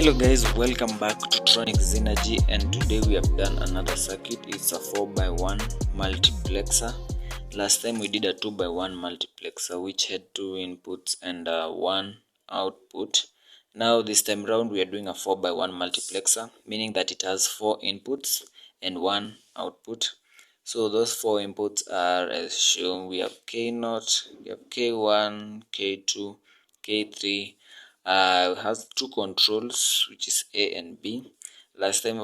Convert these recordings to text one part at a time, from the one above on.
Hello guys, welcome back to Tronics Energy, and today we have done another circuit. It's a 4x1 multiplexer. Last time we did a 2x1 multiplexer which had 2 inputs and 1 output. Now this time around we are doing a 4x1 multiplexer, meaning that it has 4 inputs and 1 output. So those 4 inputs are as shown. We have K0, we have K1, K2, K3. Has 2 controls, which is A and B. Last time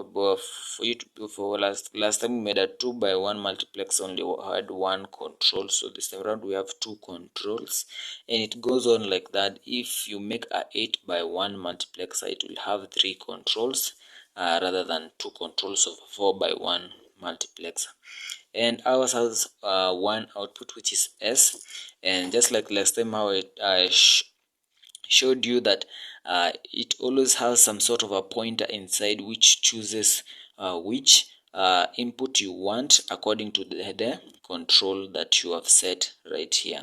last time we made a 2x1 multiplex, only had 1 control. So this time around we have 2 controls, and it goes on like that. If you make a 8x1 multiplexer, it will have 3 controls rather than 2 controls of a 4x1 multiplexer. And ours has 1 output, which is S. And just like last time how I showed you that it always has some sort of a pointer inside which chooses which input you want according to the control that you have set right here.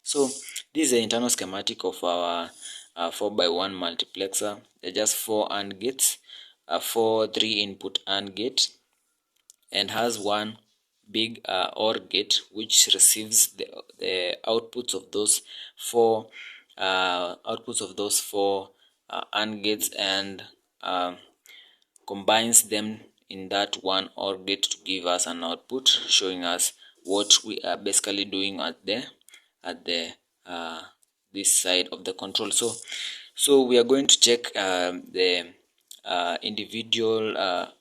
So this is the internal schematic of our 4x1 multiplexer. They're just 4 AND gates, 4 3-input AND gate, and has one big OR gate which receives the outputs of those 4 AND gates and combines them in that one OR gate to give us an output, showing us what we are basically doing at this side of the control. So we are going to check the individual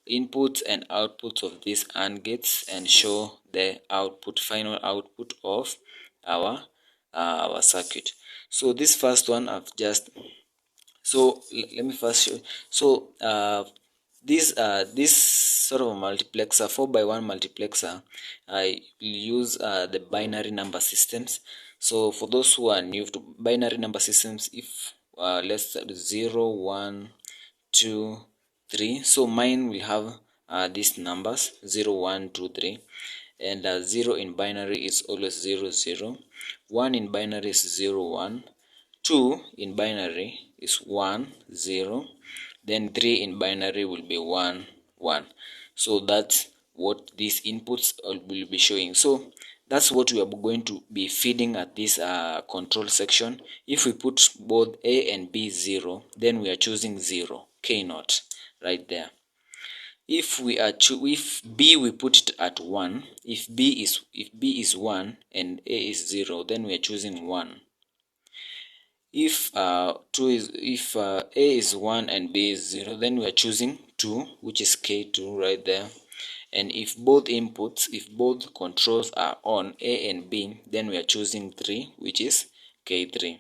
inputs and outputs of these AND gates and show the final output of our circuit. So this first one I've just let me first show. So this sort of a multiplexer, 4x1 multiplexer, I use the binary number systems. So for those who are new to binary number systems, if let's start 0 1 2 3, so mine will have these numbers 0 1 2 3, and 0 in binary is always 0 0, 1 in binary is 0 1, 2 in binary is 1 0, then 3 in binary will be 1 1. So that's what these inputs will be showing. So that's what we are going to be feeding at this control section. If we put both A and B 0, then we are choosing 0, K0, right there. If B we put it at 1, if B is 1 and A is 0, then we are choosing 1. If A is 1 and B is 0, then we are choosing 2, which is K2 right there. And if both controls are on, A and B, then we are choosing 3, which is K3.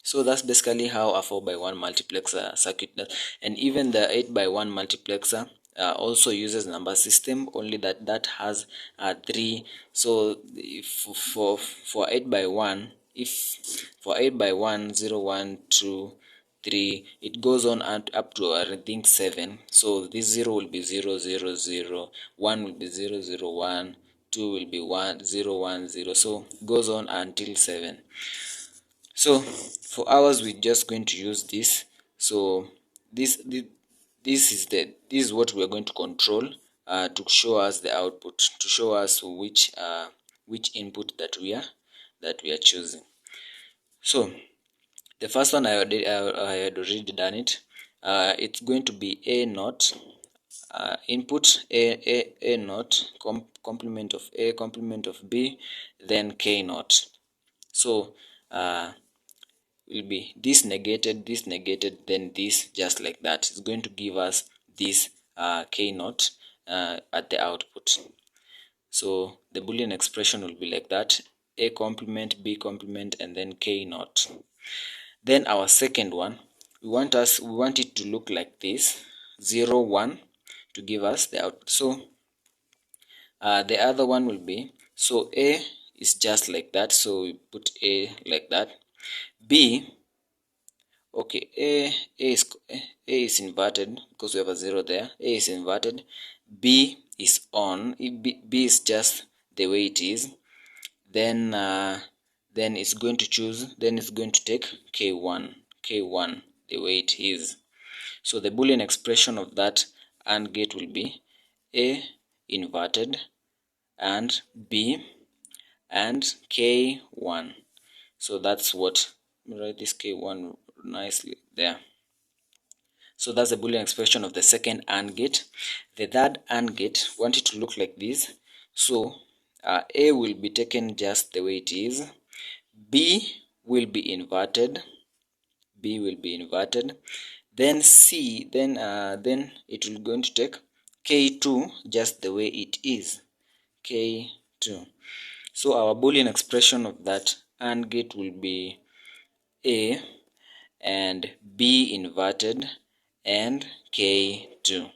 So that's basically how a 4x1 multiplexer circuit does. And even the 8x1 multiplexer also uses number system, only that has 3. So for 8x1, if for 8x1 0 1 2 3, it goes on up to I think 7. So this 0 will be 0 0 0, 1 will be 0 0 1, 2 will be 1 0 1 0, so it goes on until 7. So for ours we're just going to use this. So this is what we are going to control to show us the output, to show us which input that we are choosing. So the first one I had already done it. It's going to be A0 input, A0 complement of A, complement of B, then K0. So will be this negated, then this, just like that. It's going to give us this K0 at the output. So the Boolean expression will be like that: A complement, B complement, and then K0. Then our second one, we want it to look like this: 0 1 to give us the output. So the other one will be, so A is just like that, so we put A like that. B, okay, A is inverted because we have a 0 there. A is inverted. B is on. B is just the way it is. Then it's going to take K1 the way it is. So the Boolean expression of that AND gate will be A inverted and B and K1. So that's what, let me write this K1 nicely there. So that's the Boolean expression of the second AND gate. The third AND gate, want it to look like this. So A will be taken just the way it is. B will be inverted. B will be inverted. Then C, then it will going to take K2 just the way it is. K2. So our Boolean expression of that AND gate will be A and B inverted and K2.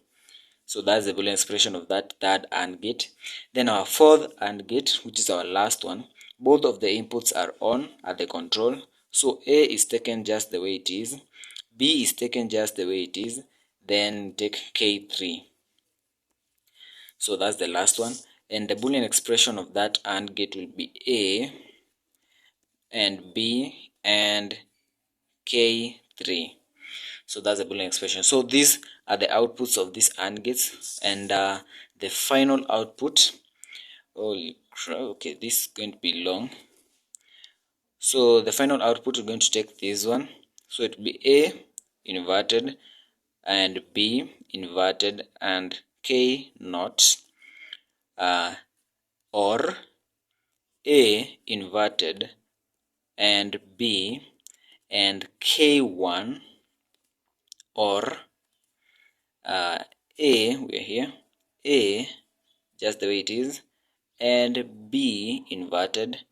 So that's the Boolean expression of that third AND gate. Then our fourth AND gate, which is our last one, both of the inputs are on at the control. So A is taken just the way it is, B is taken just the way it is, then take K3. So that's the last one. And the Boolean expression of that AND gate will be A and B and K3. So that's the Boolean expression. So these are the outputs of these AND gates, and the final output, holy crap, okay, this is going to be long. So the final output, we're going to take this one. So it will be A inverted and B inverted and K not, or A inverted and B and K1, or A, we're here, A just the way it is, and B inverted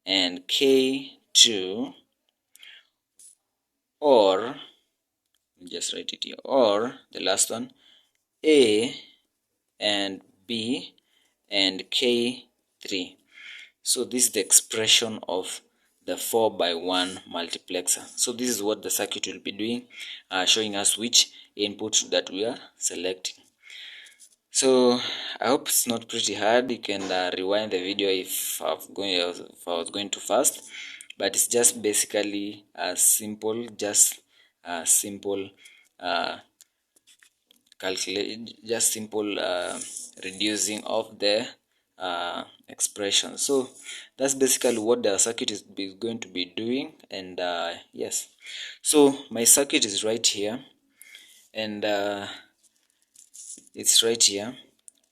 and K2, or just write it here, or the last one, A and B and K3. So this is the expression of the 4x1 multiplexer. So this is what the circuit will be doing, showing us which input that we are selecting. So I hope it's not pretty hard. You can rewind the video if I was going too fast, but it's just basically simple, just simple reducing of the expression. So that's basically what the circuit is going to be doing. And yes, so my circuit is right here, and it's right here.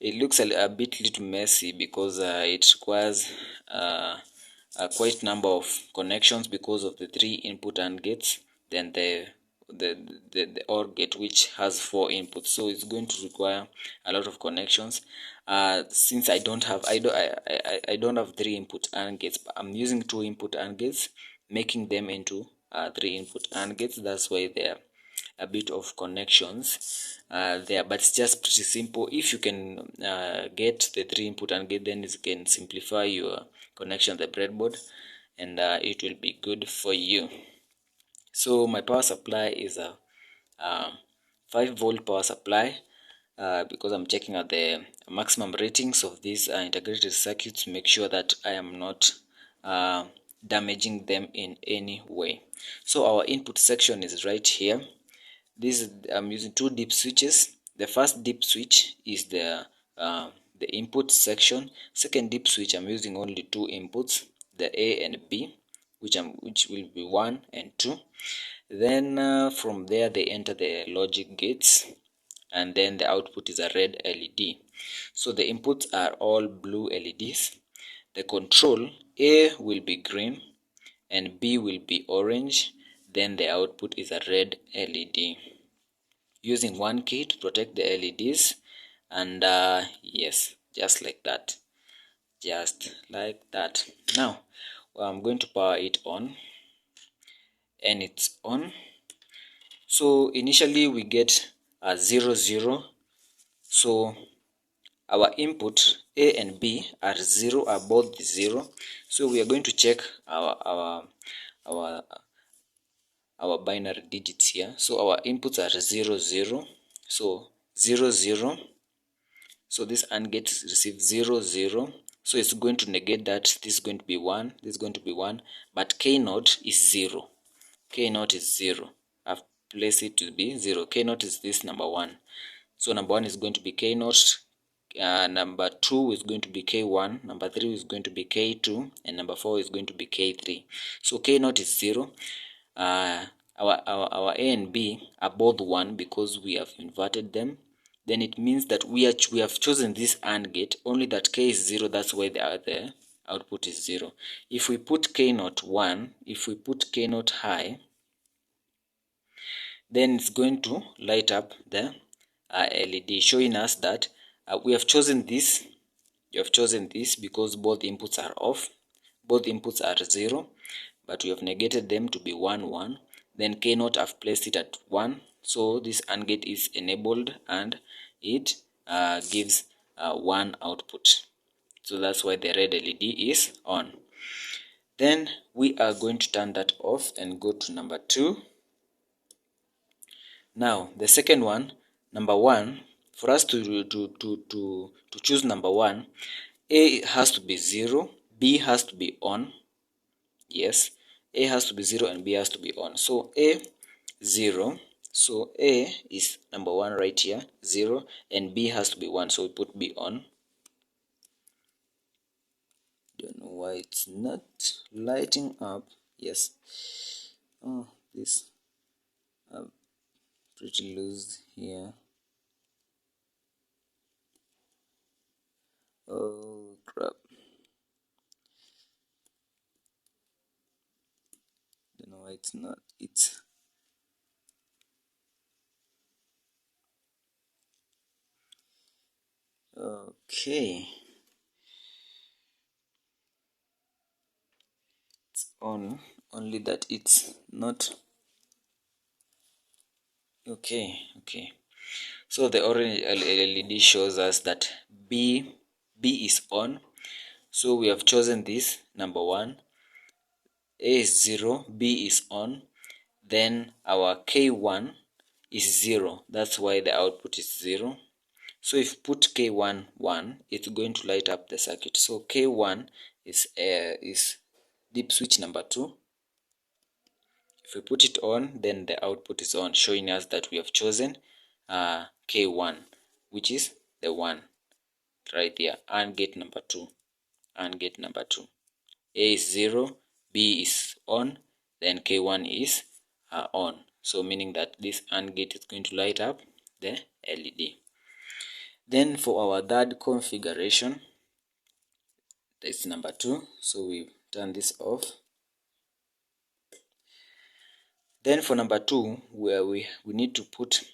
It looks a bit little messy because it requires a quite number of connections because of the 3 input AND gates, then the OR gate, which has 4 inputs, so it's going to require a lot of connections. Since I don't have 3 input AND gates, but I'm using 2 input AND gates, making them into 3 input AND gates. That's why they're a bit of connections there, but it's just pretty simple. If you can get the 3 input AND gate, then you can simplify your connection on the breadboard, and it will be good for you. So my power supply is a 5-volt power supply, because I'm checking at the maximum ratings of these integrated circuits to make sure that I am not damaging them in any way. So our input section is right here. I'm using 2 dip switches. The first dip switch is the input section. Second dip switch, I'm using only 2 inputs, the A and B, which will be 1 and 2. Then from there they enter the logic gates, and then the output is a red LED. So the inputs are all blue LEDs. The control, A will be green and B will be orange, then the output is a red LED. Using 1 key to protect the LEDs, and yes, just like that, Now I'm going to power it on, and it's on. So initially we get a 0 0. So our input A and B are both 0. So we are going to check our binary digits here. So our inputs are 0 0. So 0 0. So this AND gate receives 0 0. So it's going to negate that. This is going to be 1. This is going to be 1. But K naught is 0. K naught is 0. place it to be 0. K0 is this number 1. So number 1 is going to be K0. Number 2 is going to be K1. Number 3 is going to be K2. And number 4 is going to be K3. So K0 is 0. Our A and B are both 1 because we have inverted them. Then it means that we have chosen this AND gate, only that K is 0, that's why the output is 0. If we put K0 1, if we put K0 high, then it's going to light up the LED, showing us that we have chosen this. You have chosen this because both inputs are off, both inputs are 0, but we have negated them to be 1 1. Then K0 I've placed it at 1, so this AND gate is enabled and it gives 1 output. So that's why the red LED is on. Then we are going to turn that off and go to number 2. Now the second one, number 1, for us to choose number 1, A has to be 0, B has to be on. Yes, A has to be 0 and B has to be on. So A 0, so A is number 1 right here, 0, and B has to be 1, so we put B on. Don't know why it's not lighting up. Yes. Oh, this pretty loose here. Oh crap. Don't know why it's not. It's okay. It's on, only that it's not. Okay. So the orange LED shows us that B is on. So we have chosen this number 1. A is 0, B is on. Then our K1 is 0. That's why the output is 0. So if you put K1 1, it's going to light up the circuit. So K1 is dip switch number 2. If we put it on, then the output is on, showing us that we have chosen K1, which is the 1 right there, and gate number 2. And gate number 2. A is 0, B is on, then K1 is on. So meaning that this AND gate is going to light up the LED. Then for our third configuration, that's number 2. So we turn this off. Then for number 2, where we need to put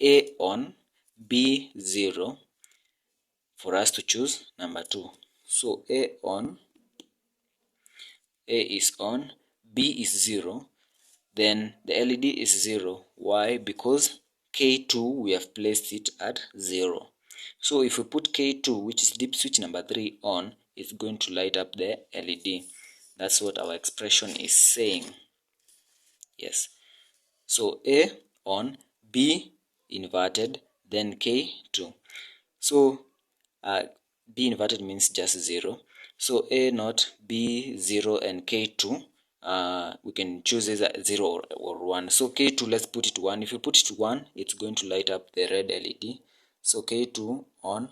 A on, B 0 for us to choose number 2. So A on, A is on, B is 0, then the LED is 0. Why? Because K2 we have placed it at 0. So if we put K2, which is dip switch number 3 on, it's going to light up the LED. That's what our expression is saying. Yes. So A on, B inverted, then K2. So B inverted means just 0. So A not, B 0, and K2 we can choose either 0 or 1. So K2, let's put it 1. If you put it 1, it's going to light up the red LED. So K2 on.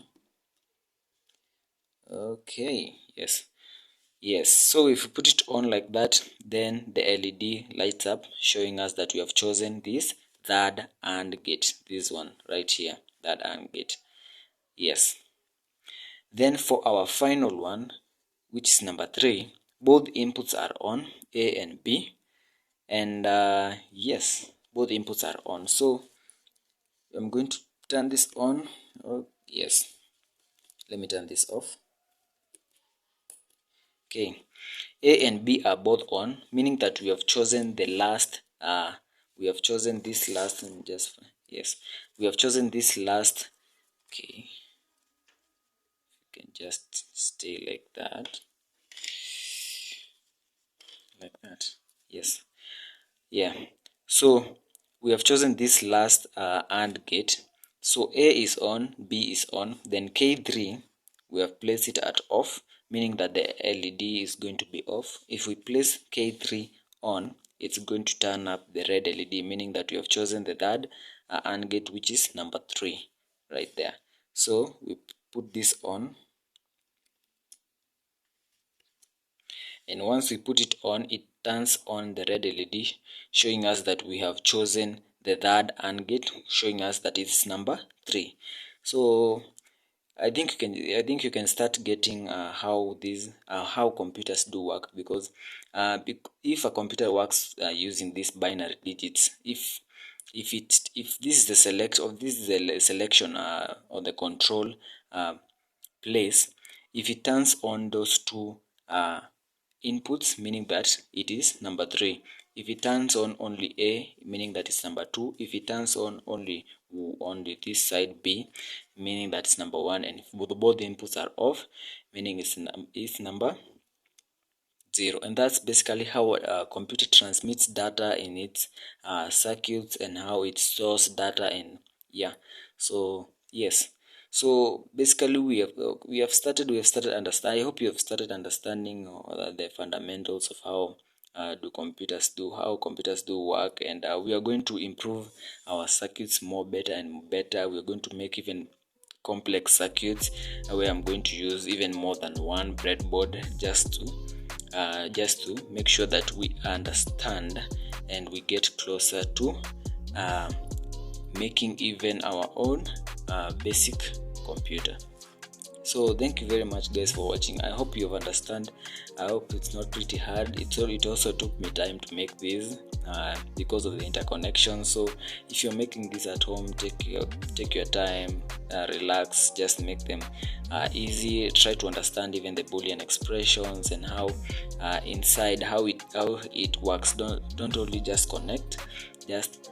Okay, yes. So if you put it on like that, then the LED lights up, showing us that we have chosen this third AND gate. This one right here, that AND gate. Yes. Then for our final one, which is number 3, both inputs are on, A and B, and yes, both inputs are on. So I'm going to turn this on. Oh yes, let me turn this off. Okay, A and B are both on, meaning that we have chosen the last we have chosen this last, and just yes, we have chosen this last. Okay, you can just stay like that. Yes, yeah. So we have chosen this last AND gate. So A is on, B is on, then K3 we have placed it at off, meaning that the LED is going to be off. If we place K3 on, it's going to turn up the red LED, meaning that we have chosen the third AND gate, which is number 3 right there. So we put this on, and once we put it on, it turns on the red LED, showing us that we have chosen the third AND gate, showing us that it's number 3. So I think you can start getting how computers do work, because if a computer works using these binary digits, if this is the selection or the control place, if it turns on those two inputs, meaning that it is number 3. If it turns on only A, meaning that it's number 2. If it turns on only this side B, meaning that it's number 1. And if both the inputs are off, meaning it's number 0. And that's basically how a computer transmits data in its circuits, and how it stores data in, yeah. So yes, so basically we have started understand. I hope you have started understanding the fundamentals of how computers do work, and we are going to improve our circuits more better and better. We are going to make even complex circuits where I'm going to use even more than one breadboard, just to make sure that we understand and we get closer to making even our own basic computer. So thank you very much, guys, for watching. I hope you have understand. I hope it's not pretty hard. It also took me time to make this because of the interconnection. So if you're making this at home, take your time, relax, just make them easy. Try to understand even the Boolean expressions and how inside how it works. Don't only just connect, just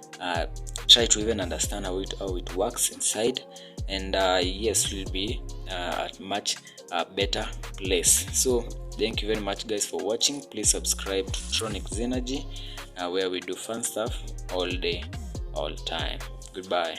try to even understand how it works inside, and yes, we'll be at much better place. So thank you very much, guys, for watching. Please subscribe to Tronics Energy, where we do fun stuff all day, all time. Goodbye.